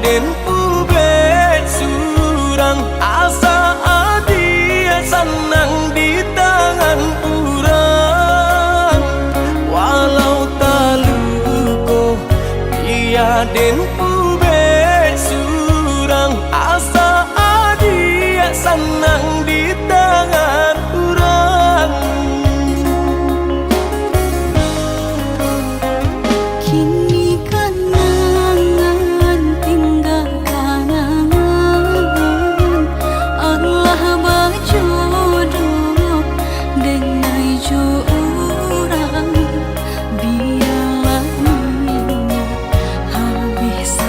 den ubed surang asa adia senang di tangan urang walau taluko dia den ubed surang asa adia senang di tangan urang. Kini kenangan tinggal kenangan Allah berjodoh dengan orang biarlah minyak habis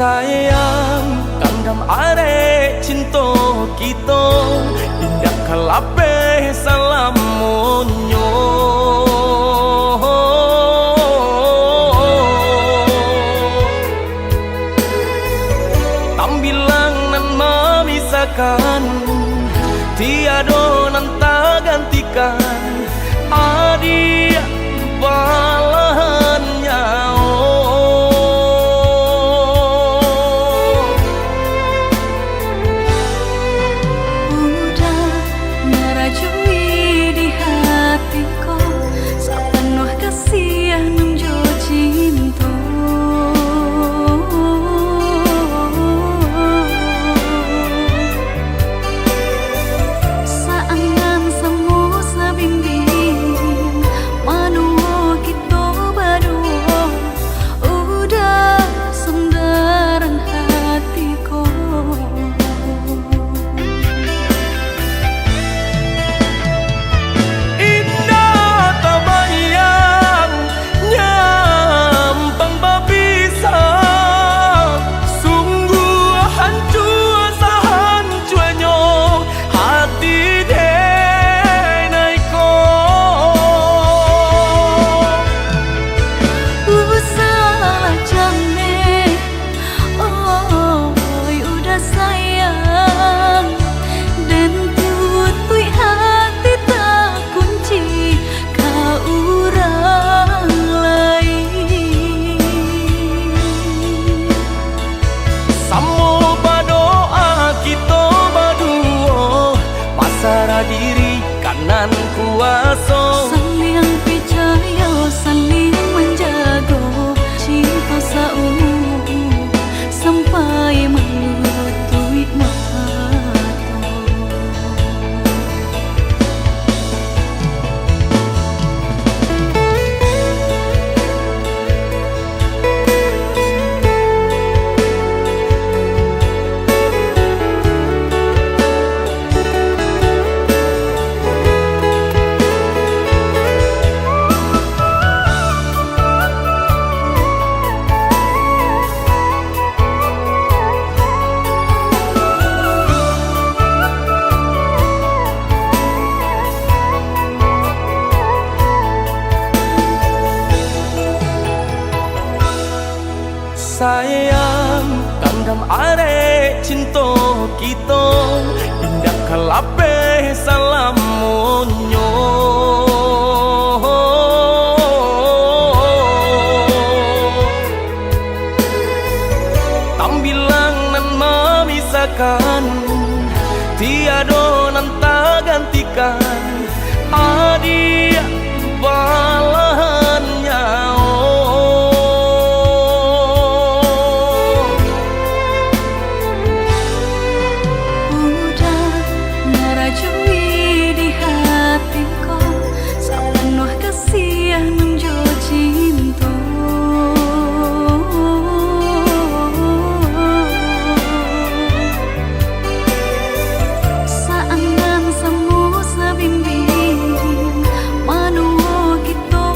Sayang kandam are cinta kita indah kalape salamonyo tambilang nan memisahkan tiada nan tak gantikan adia balahan nyawa merajui di hatiku sepenuh kasih nunjo cinta saangan semu sabimbing manuo kita berdua udah sendaran hatiku diri kanan kuasa saling percaya saling menjaga cinta saumu sampai menutup mata sayang kandam are cinta kita indah kalape salamonyo tambilang nan memisahkan tiada nan tak gantikan adia balahan nyawa merajui di hatiku sepenuh kasih nunjo cinta saangan semu sabimbing manuo kita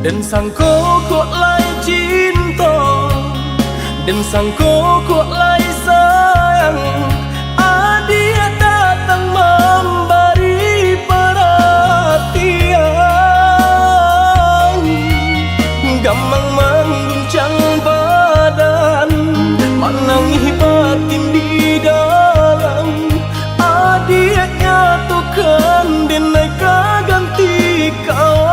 Dan sangko kok lai cinta, dan sangko kok lai sayang. Dia datang memberi perhatian, gampang mengguncang badan, menangis batin di dalam. Dia nyatukan denai ganti kawan.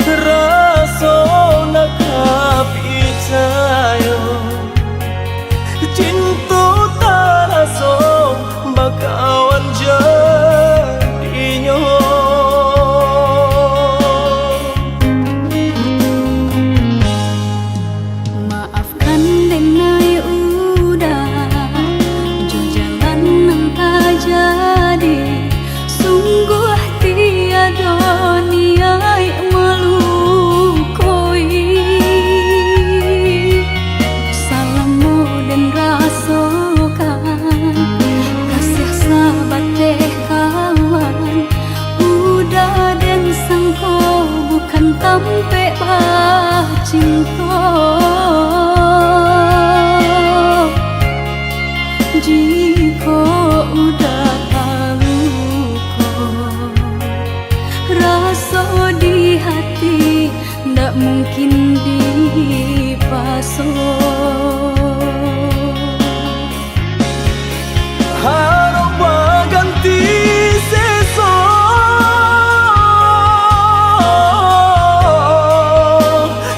Rasa nak percaya cinta tak rasa bakawan jadinya. Maafkan denai udah jo jalan nang tak jadi. Sungguh tiada niat melukoi. Salahmu dan rasakan kasih sahabat teh kawan. Udah dan sangko bukan tampe bah cinta. Jika udah tahu kok rasa di hati ndak mungkin dipasok. Harap berganti sesok,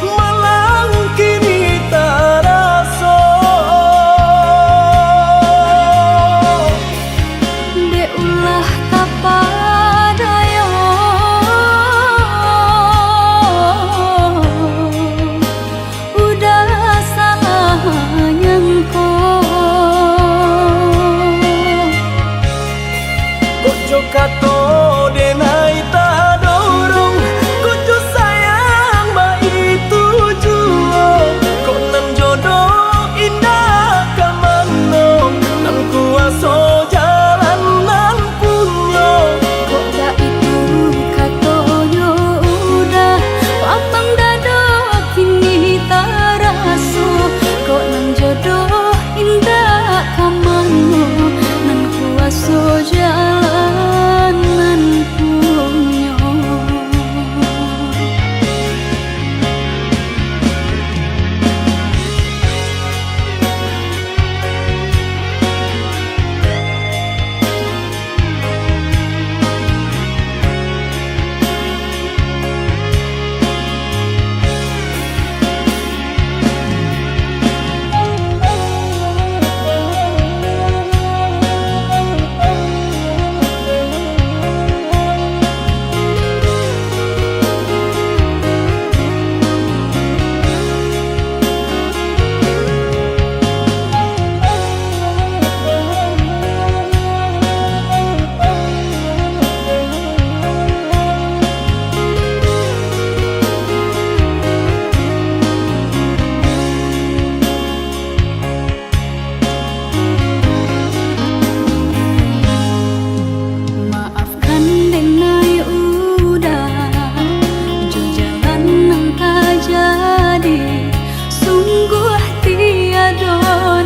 malang kini tak rasa. Dek ulah kapadaya, udah salah nyangko. Kojo kato denai tak dorong, kojo sayang ba itu jua. Kok nan jodoh indah kamano, nan kuaso jalan nan punya. Kok dah itu katonyo udah papang dado kini tak rasa. Kok nan jodoh indah kamano, nan kuaso jalan nan punya. Maafkan denai udah jo jalan nang tak jadi. Sungguh tiada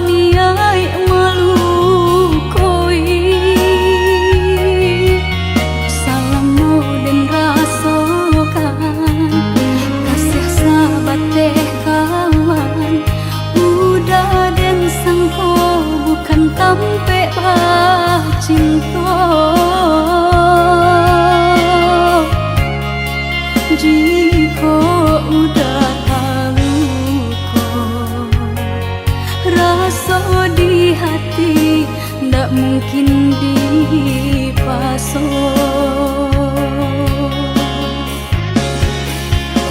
niat melukoi. Salahmu dan rasakan kasih sahabat teh kawan. Udah dan sangko bukan tampe bah cinta. Jika udah tahu kok rasa di hati ndak mungkin dipasok.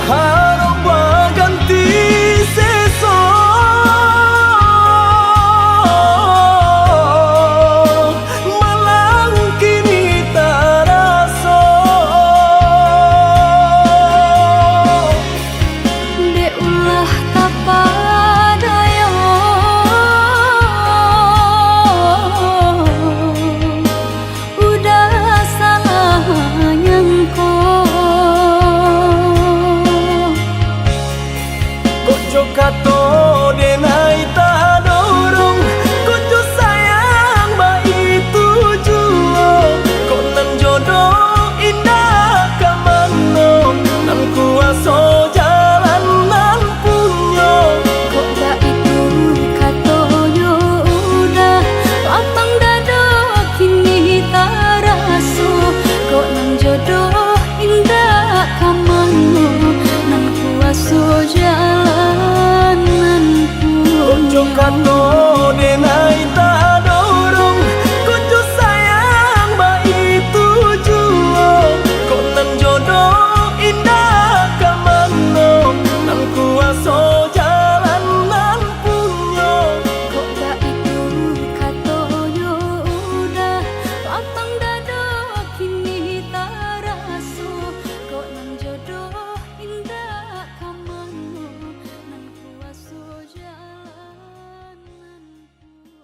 Harap berganti sesok, malang kini tak rasa. Dek ulah kapadaya, udah salah kato denai tak dorong kucu sayang ba itu juo kok nan jodoh indah kamano nan kuaso jalan nan punyo kok gak itu kato yo udah lapang dado kini tak raso kok nan jodoh indah kamano nan kuaso jalan nan punyo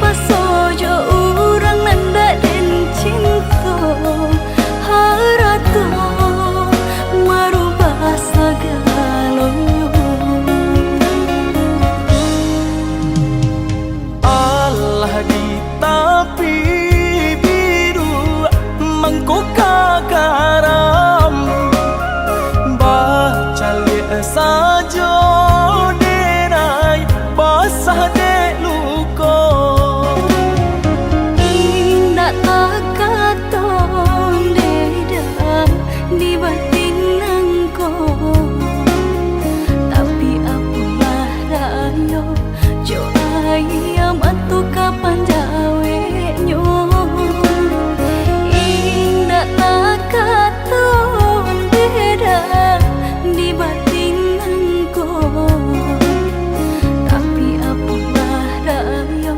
pasojo urang nanda den cinta harato marubah segalonya. Allah di tapi biru mangko kagaram baca liat saja denai basah dek luko indah tak katon deda di batin nangko tapi apalah rayo jo ayam atu kapan jawe nyo indah tak katon deda di batin nangko tapi apalah rayo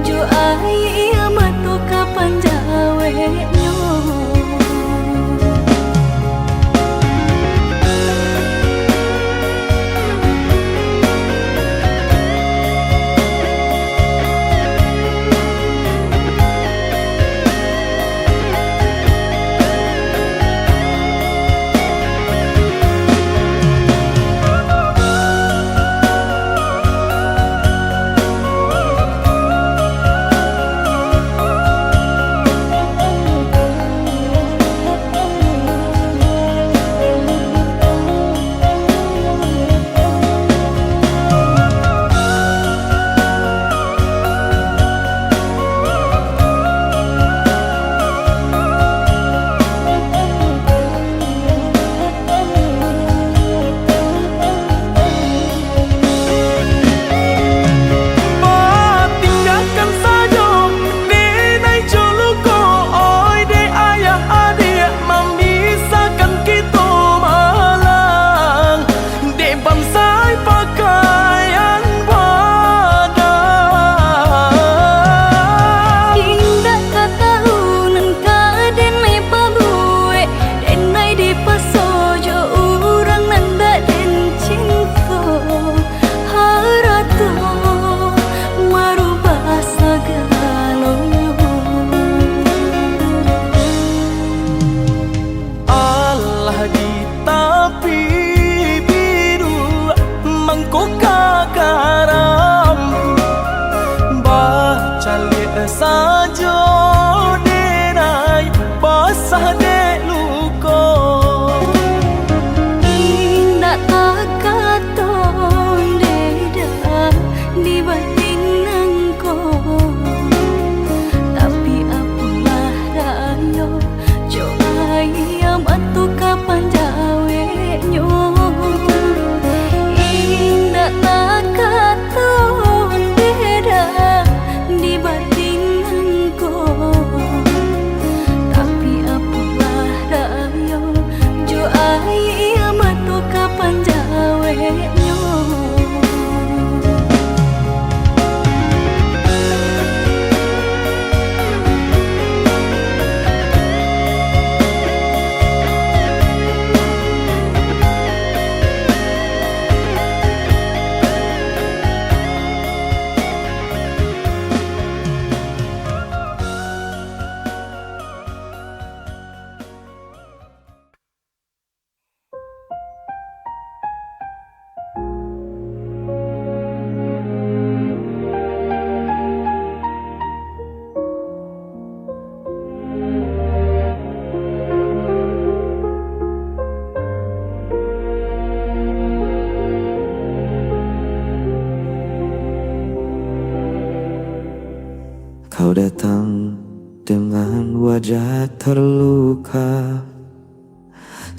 jo ayam atu kapan jawe nyo. tinggalkan saja denai joluko oi de ayah adik memisahkan kita malang de bamsai pakaian badan Indah katahunan kaden mai pabue denai di pasojo urang nanda den cinta harato marubah segalonya. Allah di tapi biru mangko kagaram baca liat saja denai basah dek luko Indah tak katon deda di batin nangko tapi apalah rayo jo ayam atu kapan jawe nyo indah tak katon deda di batin nangko tapi apalah rayo jo ayam atu kapan jawe nyo. Kau datang dengan wajah terluka,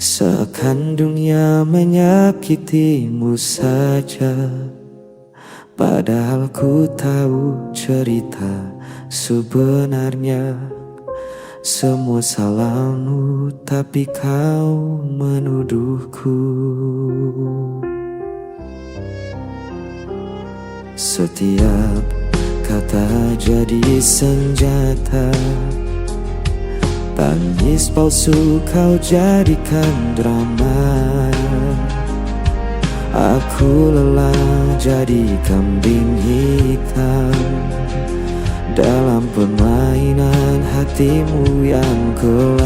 seakan dunia menyakitimu saja. Padahal ku tahu cerita sebenarnya. Semua salahmu tapi kau menuduhku. Setiap kata jadi senjata, tangis palsu kau jadikan drama. Aku lelah jadi kambing hitam, dalam permainan hatimu yang kelam.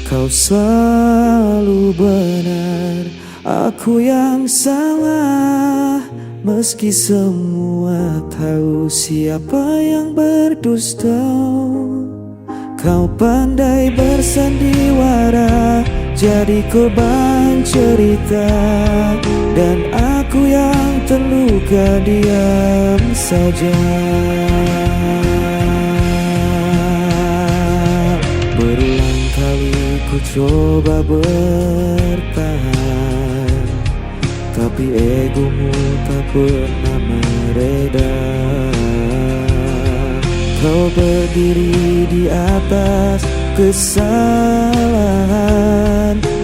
Kau selalu benar, aku yang salah. Meski semua tahu siapa yang berdusta, kau pandai bersandiwara, jadi korban cerita. Dan aku yang terluka diam saja. Berulang kali ku coba bertahan, tapi egomu tak pernah mereda. Kau berdiri di atas kesalahan,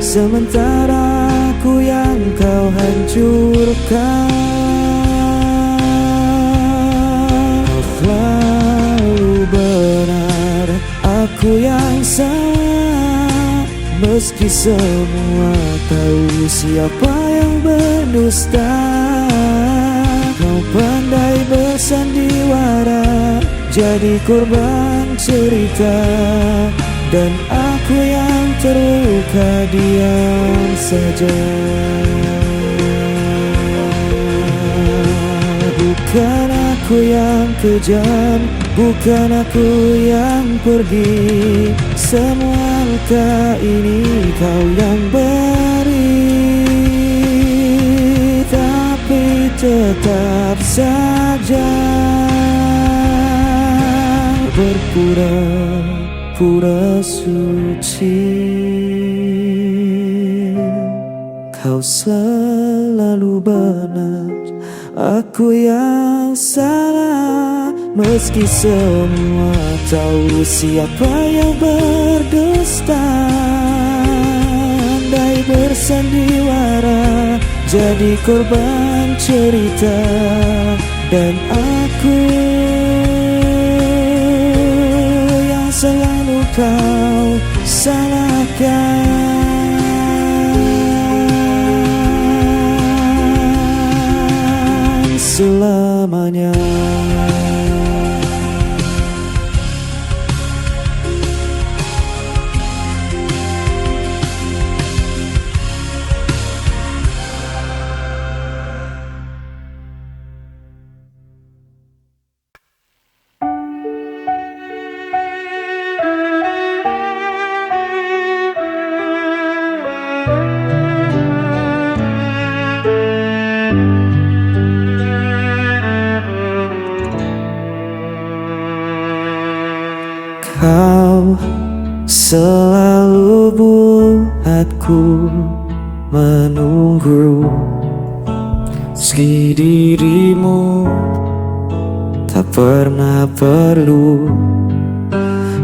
sementara aku yang kau hancurkan. Kau selalu benar, aku yang salah. Meski semua tahu siapa yang berdusta, kau pandai bersandiwara, jadi korban cerita. Dan aku yang terluka diam saja. Bukan aku yang kejam, bukan aku yang pergi. Semua luka ini kau yang beri, tapi tetap saja berpura-pura suci. Kau selalu benar, aku yang salah. Meski semua tahu siapa yang berdusta, andai bersandiwara, jadi korban cerita. Dan aku yang selalu kau salahkan selamanya. Kau selalu buatku menunggu, meski dirimu tak pernah perlu.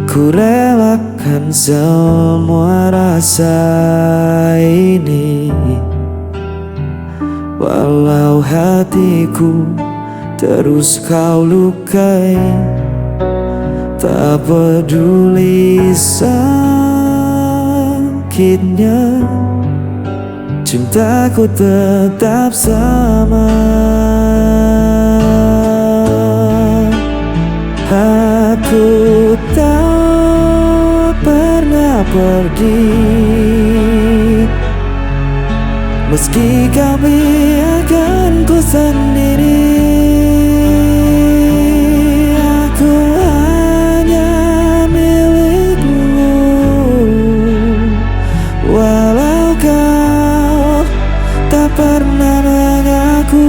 Ku relakan semua rasa ini, walau hatiku terus kau lukai. Tak peduli sakitnya, cintaku tetap sama. Aku tak pernah pergi, meski kau biarkan ku sendiri. Pernah mengaku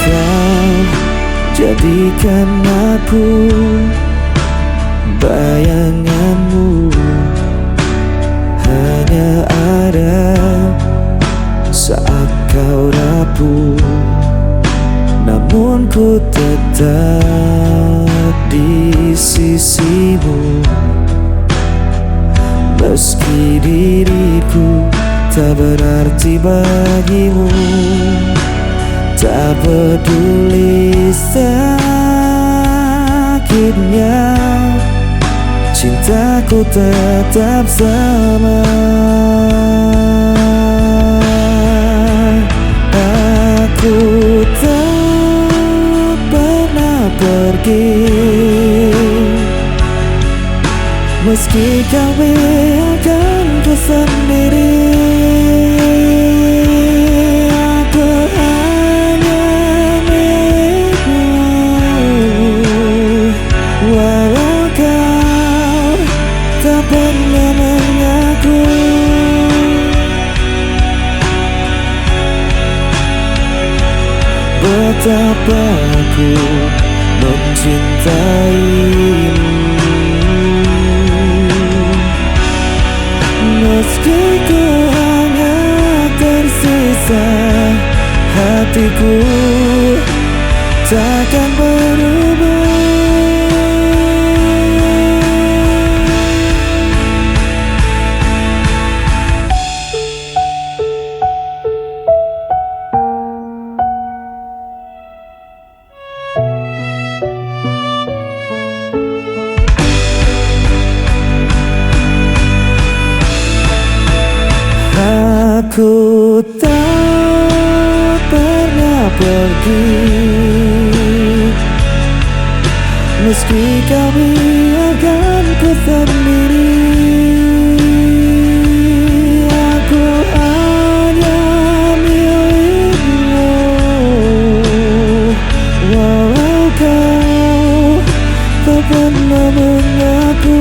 kau jadikan aku bayanganmu, hanya ada saat kau rapuh. Namun ku tetap di sisimu, meski diriku tak berarti bagimu. Tak peduli sakitnya, cintaku tetap sama. pergi. Meski kau biarkan ku sendiri, aku hanya milikmu. Walau kau tak pernah mengaku, betapa aku mencintaimu. Meski ku hanya tersisa, hatiku takkan berubah. Aku tak pernah pergi, meski kau biarkan ku sendiri. Aku hanya milikmu, walau kau tak pernah mengaku.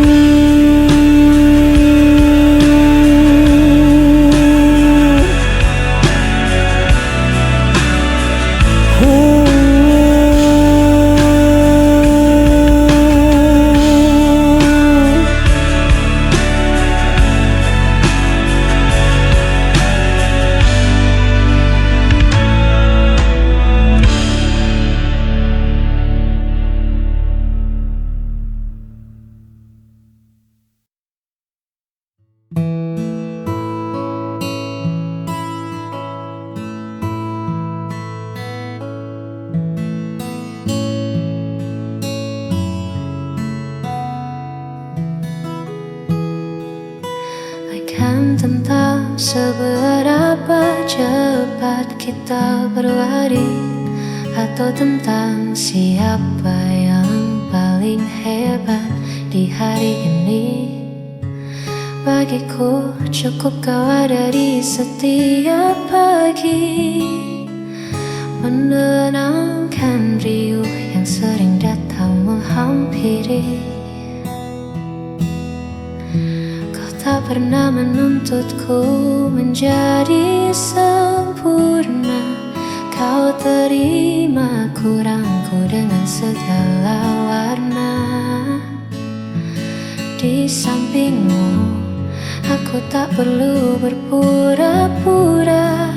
Tentang seberapa cepat kita berlari, atau tentang siapa yang paling hebat di hari ini. Bagiku cukup kau ada di setiap pagi, menenangkan riuh yang sering datang menghampiri. Tak pernah menuntutku menjadi sempurna. Kau terima kurangku dengan segala warna. Di sampingmu, aku tak perlu berpura-pura.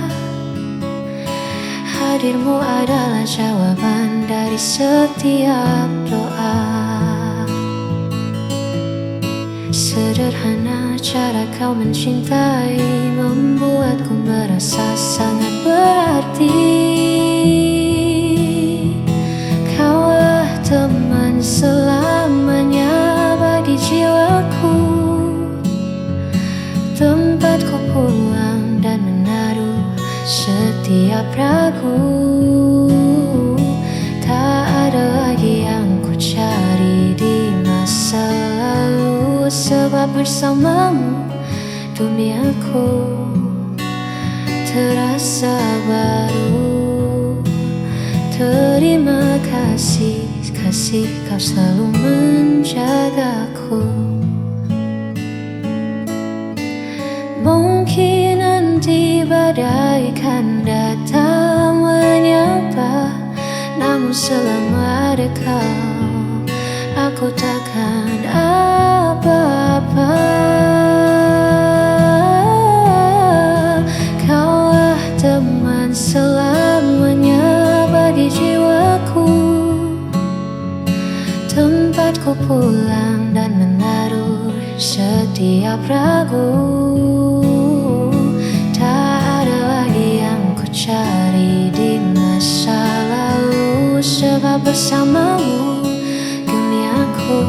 Hadirmu adalah jawaban dari setiap doa. Sederhana cara kau mencintai, membuatku merasa sangat berarti. Kaulah teman selamanya bagi jiwaku, tempatku pulang dan menaruh setiap ragu. Tak ada lagi yang ku cari di masa lalu, sebab bersamamu duniaku terasa baru. Terima kasih, kasih kau selalu menjagaku. Mungkin nanti badai kan datang menyapa, namun selama ada kau, aku takkan apa-apa. Kaulah teman selamanya bagi jiwaku, tempatku pulang dan menaruh setiap ragu. Tak ada lagi yang ku cari di masa lalu, sebab bersamamu duniaku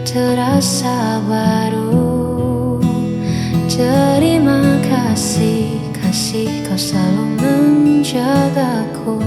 terasa baru. Terima kasih, kasih kau selalu menjagaku.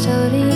story